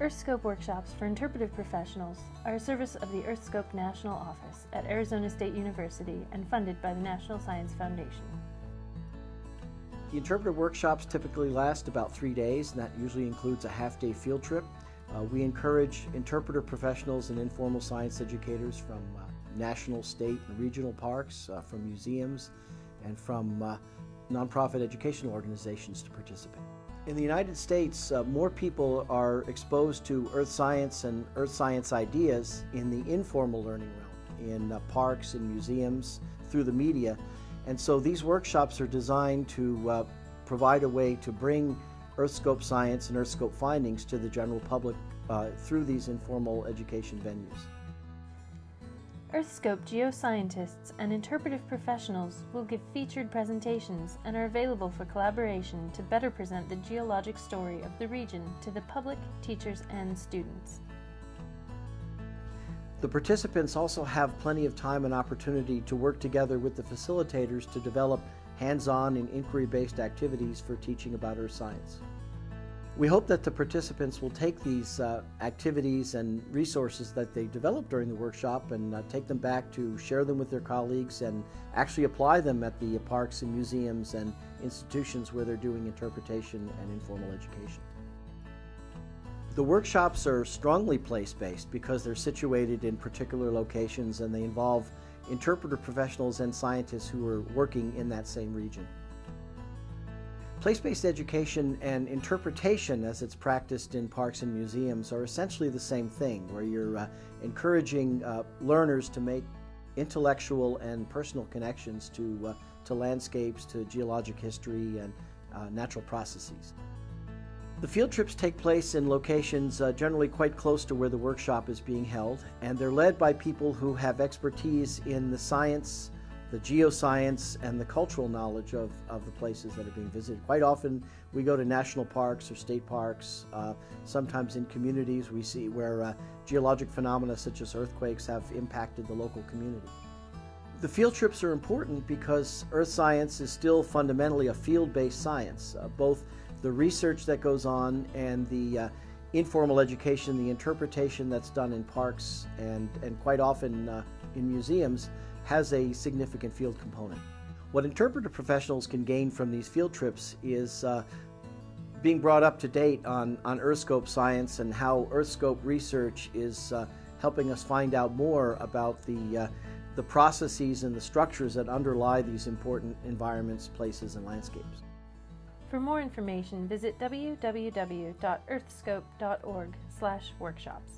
EarthScope workshops for interpretive professionals are a service of the EarthScope National Office at Arizona State University and funded by the National Science Foundation. The interpretive workshops typically last about 3 days, and that usually includes a half-day field trip. We encourage interpreter professionals and informal science educators from national, state, and regional parks, from museums, and from nonprofit educational organizations to participate. In the United States, more people are exposed to earth science and earth science ideas in the informal learning realm, in parks and museums, through the media. And so these workshops are designed to provide a way to bring EarthScope science and EarthScope findings to the general public through these informal education venues. EarthScope geoscientists and interpretive professionals will give featured presentations and are available for collaboration to better present the geologic story of the region to the public, teachers, and students. The participants also have plenty of time and opportunity to work together with the facilitators to develop hands-on and inquiry-based activities for teaching about earth science. We hope that the participants will take these activities and resources that they develop during the workshop and take them back to share them with their colleagues and actually apply them at the parks and museums and institutions where they're doing interpretation and informal education. The workshops are strongly place-based because they're situated in particular locations and they involve interpreter professionals and scientists who are working in that same region. Place-based education and interpretation, as it's practiced in parks and museums, are essentially the same thing, where you're encouraging learners to make intellectual and personal connections to landscapes, to geologic history, and natural processes. The field trips take place in locations generally quite close to where the workshop is being held, and they're led by people who have expertise in the science, the geoscience, and the cultural knowledge of the places that are being visited. Quite often we go to national parks or state parks, sometimes in communities we see where geologic phenomena such as earthquakes have impacted the local community. The field trips are important because earth science is still fundamentally a field-based science. Both the research that goes on and the informal education, the interpretation that's done in parks and quite often in museums has a significant field component. What interpreter professionals can gain from these field trips is being brought up to date on EarthScope science and how EarthScope research is helping us find out more about the processes and the structures that underlie these important environments, places, and landscapes. For more information, visit www.earthscope.org/workshops.